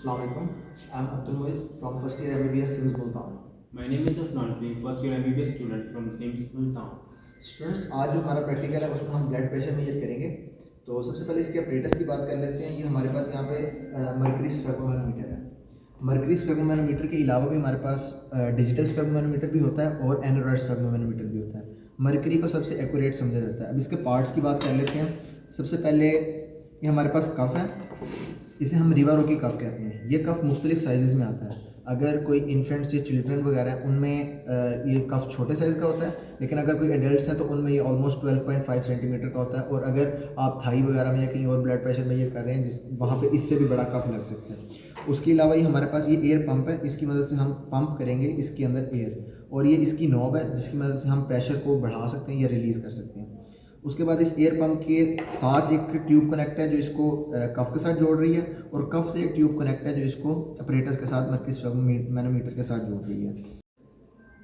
Assalamu alaikum. I'm Abdul Muiz from first year MBBS Sims Multan. My name is Afnan Kareem, first year MBBS student from SIMS Multan. Students, आज जो हमारा practical है उसमें हम blood pressure measure करेंगे। तो सबसे पहले इसके अपरेटस की बात कर लेते हैं। ये हमारे पास यहाँ पे मर्करी स्फेगोमैनोमीटर है। मर्करी स्फेगोमैनोमीटर के अलावा भी हमारे पास डिजिटल स्फेगोमैनोमीटर भी होता है और एनोरॉइड स्फेगोमैनोमीटर भी होता है। मर्करी को सबसे एक्यूरेट समझा जाता है। अब इसके पार्ट्स की बात कर लेते हैं। सबसे पहले ये हमारे पास कफ है, इसे हम रिवारोकी कफ कहते हैं। ये कफ मुख्तलिफ साइज़ में आता है। अगर कोई इन्फेंट्स या चिल्ड्रन वगैरह हैं उनमें ये कफ छोटे साइज़ का होता है, लेकिन अगर कोई एडल्ट्स हैं तो उनमें ये ऑलमोस्ट 12.5 सेंटीमीटर का होता है। और अगर आप थाई वगैरह में या कहीं और ब्लड प्रेशर में ये कर रहे हैं जिस वहाँ पे इससे भी बड़ा कफ लग सकता है। उसके अलावा ये हमारे पास ये एयर पंप है, इसकी मदद से हम पंप करेंगे इसके अंदर एयर, और ये इसकी नॉब है जिसकी मदद से हम प्रेशर को बढ़ा सकते हैं या रिलीज़ कर सकते हैं। उसके बाद इस एयर पंप के साथ एक ट्यूब कनेक्ट है जो इसको कफ के साथ जोड़ रही है, और कफ से एक ट्यूब कनेक्ट है जो इसको अपरेटस के साथ मर्करी स्फेगोमैनोमीटर के साथ जोड़ रही है।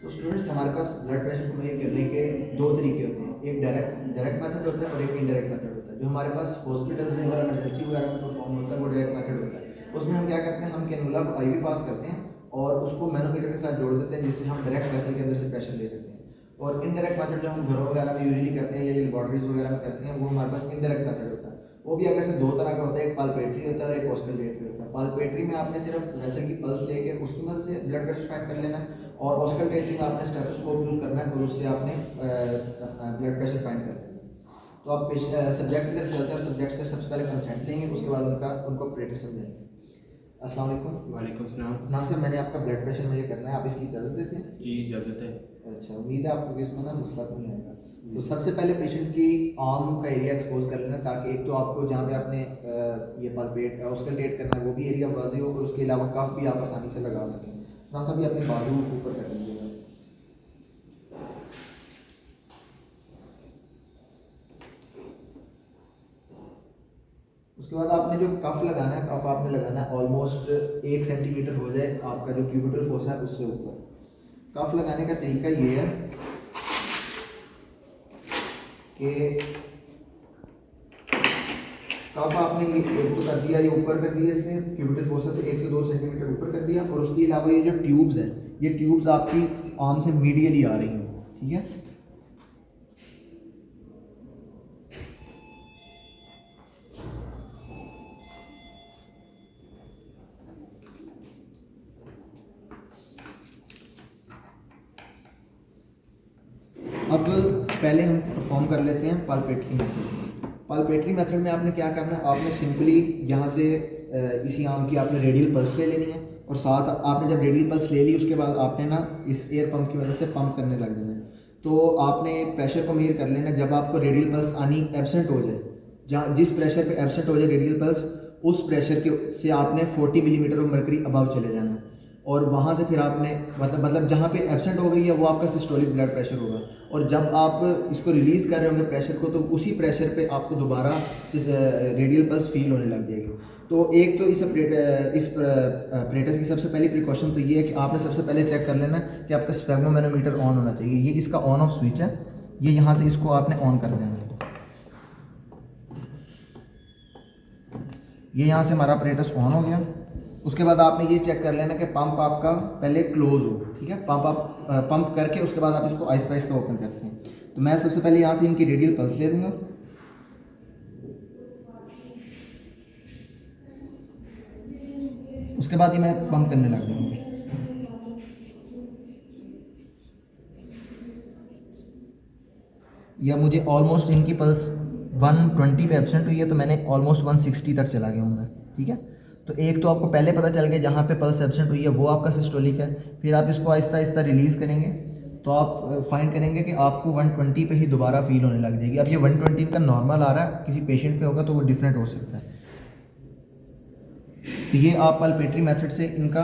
तो स्टूडेंट्स, हमारे पास ब्लड प्रेशर को मेजर करने के दो तरीके होते हैं। एक डायरेक्ट मेथड होता है और एक इनडायरेक्ट मेथड होता है। जो हमारे पास हॉस्पिटल्स में अगर इमरजेंसी वगैरह में परफॉर्म होता है वो डायरेक्ट मेथड होता है। उसमें हम क्या करते हैं, हम कैनुला को IV पास करते हैं और उसको मैनोमीटर के साथ जोड़ देते हैं जिससे हम डायरेक्ट वेसल के अंदर से प्रेशर ले सकते हैं। और इनडायरेक्ट मेथड जो हम घरों वगैरह में यूजुअली करते हैं या लेबोरेटरीज वगैरह में करते हैं वो हमारे पास इनडायरेक्ट मेथड होता है। वो भी अगर से दो तरह का होता है, एक पाल्पेटरी होता है और एक ऑस्कल्टेटरी होता है। पाल्पेटरी में आपने सिर्फ वेसल की पल्स लेके उसकी मदद से ब्लड प्रेशर फाइंड कर लेना है, और ऑस्कल्टेटरी में आपने स्टेथोस्कोप यूज़ करना है और उससे आपने ब्लड प्रेशर फाइंड कर लेना है। तो आप सब्जेक्ट की तरफ चलते हैं और सब्जेक्ट से सबसे पहले कंसेंट लेंगे, उसके बाद उनको ऑपरेटर समझाएंगे। अस्सलाम वालेकुम। वालेकुम सलाम। नाम से मैंने आपका ब्लड प्रेशर मेजर करना है, आप इसकी इजाज़त देते हैं? जी इजाज़त है। अच्छा, उम्मीद है आपको इसमें ना मसला नहीं आएगा। तो सबसे पहले पेशेंट की आर्म का एरिया एक्सपोज कर लेना, ताकि एक तो आपको जहाँ पे आपने ये पाल्पेट ऑस्कल्टेट करना है वो भी एरिया वाज़ेह हो, और उसके अलावा कफ भी आप आसानी से लगा सकें। थोड़ा सा भी अपने बाजू ऊपर कर लीजिएगा। उसके बाद आपने जो कफ लगाना है, कफ आपने लगाना है ऑलमोस्ट 1 सेंटीमीटर हो जाए आपका जो क्यूबिटल फोसा है उससे ऊपर। कफ लगाने का तरीका ये है कि कफ आपने ये एक तो कर दिया, ये ऊपर कर दिया, इससे क्यूबिटल फोसा से 1 से 2 सेंटीमीटर ऊपर कर दिया। और उसके अलावा ये जो ट्यूब्स हैं, ये ट्यूब्स आपकी आर्म से मीडियली आ रही हैं, ठीक है। अब पहले हम परफॉर्म कर लेते हैं पाल्पेटरी मेथड। पाल्पेटरी मेथड में आपने क्या करना है, आपने सिंपली यहाँ से इसी आर्म की आपने रेडियल पल्स ले लेनी है, और साथ आपने जब रेडियल पल्स ले ली उसके बाद आपने ना इस एयर पंप की मदद से पंप करने लग जाना है। तो आपने प्रेशर को मेजर कर लेना है। जब आपको रेडियल पल्स आनी एब्सेंट हो जाए, जहाँ जिस प्रेशर पे एब्सेंट हो जाए रेडियल पल्स, उस प्रेशर के से आपने 40 मिलीमीटर ऑफ मर्करी अबव चले जाना है, और वहाँ से फिर आपने मतलब जहाँ पे एब्सेंट हो गई है वो आपका सिस्टोलिक ब्लड प्रेशर होगा। और जब आप इसको रिलीज़ कर रहे होंगे प्रेशर को, तो उसी प्रेशर पे आपको दोबारा रेडियल पल्स फील होने लग जाएगी। तो एक तो इस अपरेटस की सबसे पहली प्रिकॉशन तो ये है कि आपने सबसे पहले चेक कर लेना कि आपका स्फेगमोमैनोमीटर ऑन होना चाहिए। ये इसका ऑन ऑफ स्विच है, ये यहाँ से इसको आपने ऑन कर देना। ये यहाँ से हमारा अपरेटस ऑन हो गया। उसके बाद आपने ये चेक कर लेना कि पंप आपका पहले क्लोज हो, ठीक है। पंप आप पंप करके उसके बाद आप इसको आहिस्ता आहिस्ता ओपन करते हैं। तो मैं सबसे पहले यहाँ से इनकी रेडियल पल्स ले लूँगा। उसके बाद ही मैं पंप करने लग जाऊँगा। या मुझे ऑलमोस्ट इनकी पल्स 120 पे एब्सेंट हुई है, तो मैंने ऑलमोस्ट 160 तक चला गया हूँ मैं, ठीक है। तो एक तो आपको पहले पता चल गया जहाँ पे पल्स एब्सेंट हुई है वो आपका सिस्टोलिक है। फिर आप इसको आहिस्ता आहिस्ता रिलीज़ करेंगे तो आप फाइंड करेंगे कि आपको 120 पे ही दोबारा फील होने लग जाएगी। अब ये 120 का नॉर्मल आ रहा है, किसी पेशेंट पे होगा तो वो डिफरेंट हो सकता है। तो ये आप पाल्पेटरी मेथड से इनका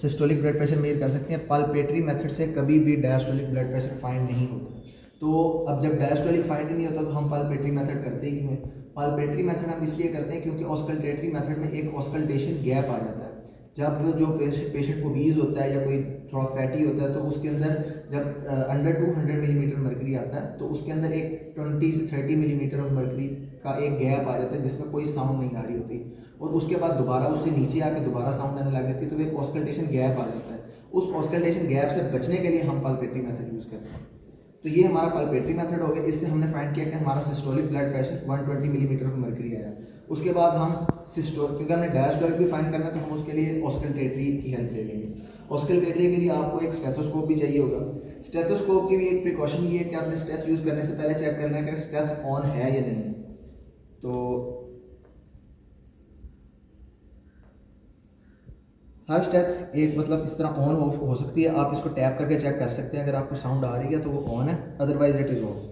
सिस्टोलिक ब्लड प्रेशर मेजर कर सकते हैं। पाल्पेटरी मेथड से कभी भी डायस्टोलिक ब्लड प्रेशर फाइंड नहीं होता। तो अब जब डायस्टोलिक फाइंड ही नहीं होता तो हम पाल्पेटरी मेथड करते ही क्यों हैं? पाल्पेटरी मेथड हम इसलिए करते हैं क्योंकि ऑस्कल्टेटरी मेथड में एक ऑस्कल्टेशन गैप आ जाता है। जब जो पेशेंट ओबीज होता है या कोई थोड़ा फैटी होता है तो उसके अंदर जब अंडर 200 मिलीमीटर मर्करी आता है तो उसके अंदर एक 20 से 30 मिलीमीटर ऑफ मर्करी का एक गैप आ जाता है जिसमें कोई साउंड नहीं आ रही होती। और उसके बाद दोबारा उससे नीचे आके दोबारा साउंड आने लग जाती है, तो एक ऑस्कल्टेशन गैप आ जाता है। उस ऑस्कल्टेशन गैप से बचने के लिए हम पल्पेटरी मेथड यूज़ करते हैं। तो ये हमारा पल्पेटरी मेथड हो गया। इससे हमने फाइंड किया कि हमारा systolic blood pressure 120 millimetre of mercury आया। उसके बाद हम क्योंकि हमने डायस्टोलिक भी फाइंड करना है, तो हम उसके लिए ऑस्कल्टेटरी की हेल्प ले लेंगे। ऑस्कल्टेटरी के लिए आपको एक स्टेथोस्कोप भी चाहिए होगा। स्टेथोस्कोप की भी एक प्रिकॉशन ये है कि आपने स्टेथ यूज़ करने से पहले चेक करना है कि स्टेथ ऑन है या नहीं है। तो हर स्टेथ एक मतलब इस तरह ऑन ऑफ हो सकती है, आप इसको टैप करके चेक कर सकते हैं। अगर आपको साउंड आ रही है तो वो ऑन है, अदरवाइज इट इज़ ऑफ।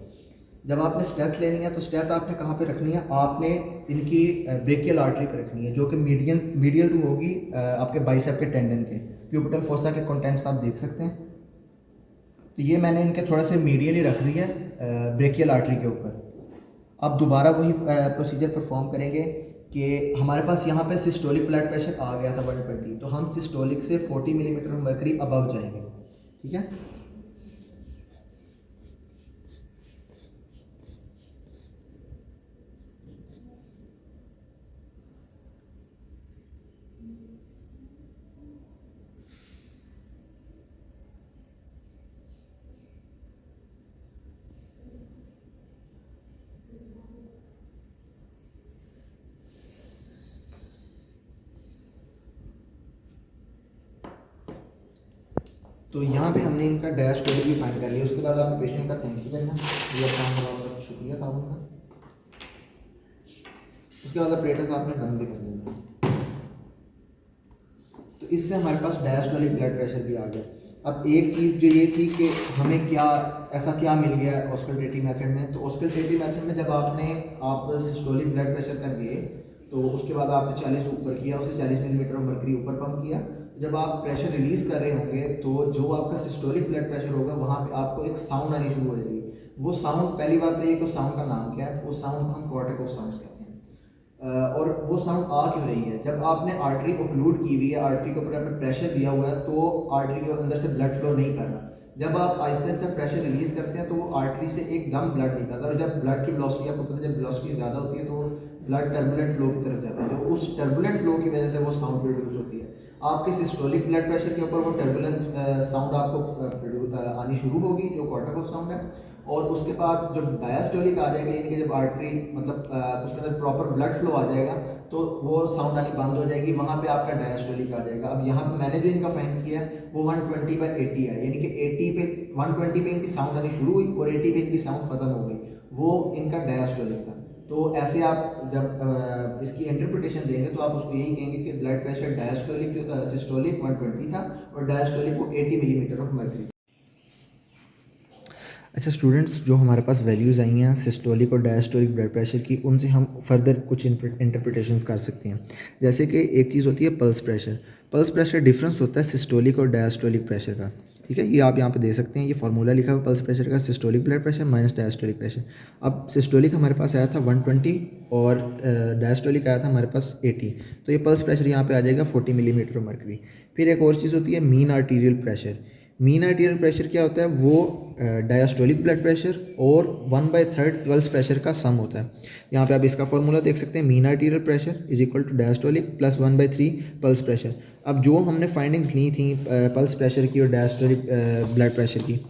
जब आपने स्टेथ लेनी है तो स्टेथ आपने कहाँ पे रखनी है, आपने इनकी ब्रेकियल आर्टरी पे रखनी है, जो कि मीडियल टू होगी आपके बाइसेप के टेंडन के। प्यूपिटल फोसा के कंटेंट्स आप देख सकते हैं। तो ये मैंने इनके थोड़ा से मीडियली रख दी है ब्रेकियल आर्टरी के ऊपर। अब दोबारा वही प्रोसीजर परफॉर्म करेंगे कि हमारे पास यहाँ पे सिस्टोलिक ब्लड प्रेशर आ गया था 120, तो हम सिस्टोलिक से 40 मिलीमीटर ऑफ मर्करी अबव जाएंगे। ठीक है, तो यहाँ पे हमने इनका डायस्टोलिक भी फाइंड कर लिया। उसके बाद आपने पेशेंट का थैंक यू करना, ये अपना बहुत शुक्रिया था उनका। उसके बाद अपरेटस आपने बंद भी कर देना। तो इससे हमारे पास डायस्टोलिक ब्लड प्रेशर भी आ गया। अब एक चीज़ जो ये थी कि हमें क्या मिल गया ऑस्कल्टेटरी मेथड में। तो ऑस्कल्टेटरी मेथड में जब आप सिस्टोलिक ब्लड प्रेशर तक गए, तो उसके बाद आपने 40 ऊपर किया, उसे 40 मिलीमीटर ऑफ मर्करी ऊपर पंप किया। जब आप प्रेशर रिलीज़ कर रहे होंगे तो जो आपका सिस्टोलिक ब्लड प्रेशर होगा वहाँ पे आपको एक साउंड आनी शुरू हो जाएगी। वो साउंड, पहली बात तो ये कि साउंड का नाम क्या है, वो साउंड को हम कॉर्टिक ऑफ साउंड्स कहते हैं। और वो साउंड आ क्यों रही है, जब आपने आर्टरी को ओक्लूड की हुई है, आर्टरी के ऊपर आपने प्रेशर दिया हुआ है, तो आर्टरी के अंदर से ब्लड फ्लो नहीं कर रहा। जब आप आहिस्ता आहिस्ता प्रेशर रिलीज़ करते हैं तो वो आर्टरी से एकदम ब्लड निकलता है, और जब ब्लड की वेलोसिटी, आपको पता है जब वेलोसिटी ज़्यादा होती है तो ब्लड टर्बुलेंट फ्लो की तरफ जाता है। तो उस टर्बुलेंट फ्लो की वजह से वो साउंड प्रोड्यूस होती है। आपके सिस्टोलिक ब्लड प्रेशर के ऊपर वो टर्बुलेंट साउंड आपको आनी शुरू होगी, जो कॉर्टिक ऑफ साउंड है। और उसके बाद जब डायस्टोलिक आ जाएगा, यानी कि जब आर्टरी मतलब उसके अंदर प्रॉपर ब्लड फ्लो आ जाएगा, तो वो साउंड आनी बंद हो जाएगी, वहाँ पे आपका डायस्टोलिक आ जाएगा। अब यहाँ पे मैंने जो इनका फाइंड किया है वो 120/80 है, यानी कि 80 पे 120 पे इनकी साउंड आनी शुरू हुई और 80 पे इनकी साउंड खत्म हो गई, वो इनका डायस्टोलिक था। तो ऐसे आप जब इसकी इंटरप्रिटेशन देंगे तो आप उसको यही कहेंगे कि ब्लड प्रेशर डायस्टोलिक सिस्टोलिक 120 था और डायस्टोलिक को 80 मिलीमीटर ऑफ मर्करी। अच्छा स्टूडेंट्स, जो हमारे पास वैल्यूज़ आई हैं सिस्टोलिक और डायस्टोलिक ब्लड प्रेशर की, उनसे हम फर्दर कुछ इंटरप्रिटेशंस कर सकते हैं। जैसे कि एक चीज़ होती है pulse pressure. Pulse pressure difference होता है सिस्टोलिक और डायस्टोलिक प्रेशर का। ठीक है, ये आप यहाँ पे दे सकते हैं, ये फार्मूला लिखा हुआ पल्स प्रेशर का, systolic blood pressure minus diastolic pressure. अब सिस्टोलिक हमारे पास आया था 120 और डायस्टोलिक आया था हमारे पास 80, तो ये पल्स प्रेशर यहाँ पे आ जाएगा 40 मिलीमीटर ऑफ मर्करी। फिर एक और चीज़ होती है mean arterial pressure. Mean arterial pressure क्या होता है, वो डायस्टोलिक ब्लड प्रेशर और 1/3 पल्स प्रेशर का सम होता है। यहाँ पे आप इसका फॉर्मूला देख सकते हैं, mean arterial pressure is equal to diastolic plus 1/3 pulse pressure. अब जो हमने फाइंडिंग्स ली थी पल्स प्रेशर की और डायस्टोलिक ब्लड प्रेशर की,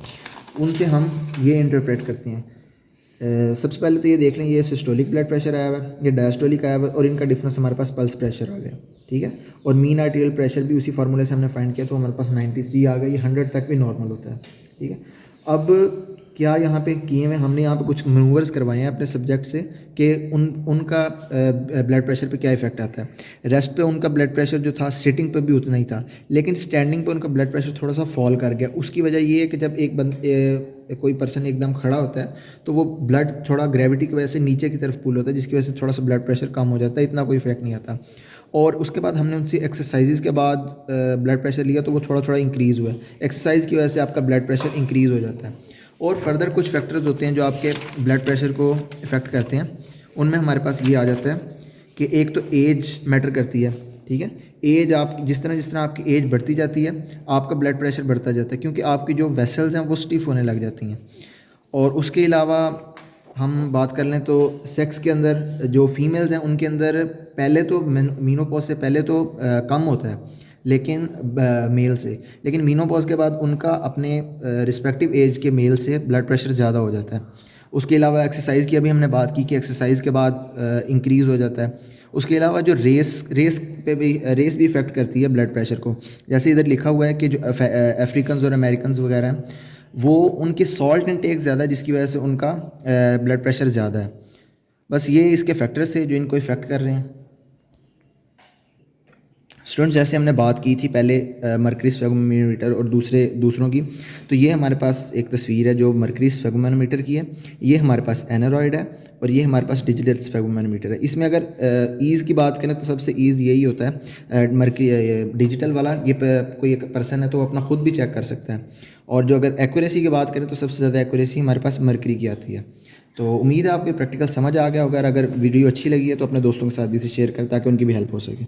उनसे हम ये इंटरप्रेट करते हैं। सबसे पहले तो ये देख लें, ये सिस्टोलिक ब्लड प्रेशर आया हुआ है, ये डायस्टोलिक आया हुआ है, और इनका डिफरेंस हमारे पास पल्स प्रेशर आ गया। ठीक है, और मीन आर्टीरियल प्रेशर भी उसी फार्मूले से हमने फाइंड किया, तो हमारे पास 93 आ गया। ये 100 तक भी नॉर्मल होता है। ठीक है, अब क्या यहाँ पे किए हुए हमने यहाँ पे कुछ मैनूवर्स करवाए हैं अपने सब्जेक्ट से कि उनका ब्लड प्रेशर पे क्या इफेक्ट आता है। रेस्ट पे उनका ब्लड प्रेशर जो था सिटिंग पे भी उतना ही था, लेकिन स्टैंडिंग पे उनका ब्लड प्रेशर थोड़ा सा फॉल कर गया। उसकी वजह ये है कि जब कोई पर्सन एकदम खड़ा होता है तो वो ब्लड थोड़ा ग्रेविटी की वजह से नीचे की तरफ पुल होता है, जिसकी वजह से थोड़ा सा ब्लड प्रेशर कम हो जाता है, इतना कोई इफेक्ट नहीं आता। और उसके बाद हमने उनसे एक्सरसाइजेज के बाद ब्लड प्रेशर लिया तो वो थोड़ा थोड़ा इंक्रीज़ हुआ है। एक्सरसाइज की वजह से आपका ब्लड प्रेशर इंक्रीज़ हो जाता है। और फर्दर कुछ फैक्टर्स होते हैं जो आपके ब्लड प्रेशर को इफ़ेक्ट करते हैं। उनमें हमारे पास ये आ जाता है कि एक तो एज मैटर करती है। ठीक है, एज आप जिस तरह आपकी एज बढ़ती जाती है आपका ब्लड प्रेशर बढ़ता जाता है, क्योंकि आपकी जो वेसल्स हैं वो स्टिफ होने लग जाती हैं। और उसके अलावा हम बात कर लें तो सेक्स के अंदर जो फीमेल्स हैं उनके अंदर पहले तो मीनोपॉज से पहले तो कम होता है, लेकिन मेल से, लेकिन मीनोपॉज के बाद उनका अपने रिस्पेक्टिव एज के मेल से ब्लड प्रेशर ज़्यादा हो जाता है। उसके अलावा एक्सरसाइज की अभी हमने बात की कि एक्सरसाइज के बाद इंक्रीज़ हो जाता है। उसके अलावा जो रेस पे भी रेस भी इफ़ेक्ट करती है ब्लड प्रेशर को। जैसे इधर लिखा हुआ है कि जो अफ्रीकन और अमेरिकन वगैरह हैं वो उनकी सॉल्ट इनटेक ज़्यादा है, जिसकी वजह से उनका ब्लड प्रेशर ज़्यादा है। बस ये इसके फैक्टर्स थे जो इनको इफ़ेक्ट कर रहे हैं। स्टूडेंट्स, जैसे हमने बात की थी पहले मर्करी स्फेगोमीटर और दूसरों की, तो ये हमारे पास एक तस्वीर है जो मर्करी स्फेगोमीटर की है। ये हमारे पास एनारॉयड है और ये हमारे पास डिजिटल स्फेगोमीटर है। इसमें अगर ईज़ की बात करें तो सबसे ईज़ यही होता है मर्करी डिजिटल वाला। ये कोई एक पर्सन है तो वो अपना खुद भी चेक कर सकता है। और जो अगर एक्यूरेसी की बात करें तो सबसे ज़्यादा एक्यूरेसी हमारे पास मर्करी की आती है। तो उम्मीद है आपको प्रैक्टिकल समझ आ गया होगा। अगर वीडियो अच्छी लगी है तो अपने दोस्तों के साथ भी इसे शेयर करें ताकि उनकी भी हेल्प हो सके।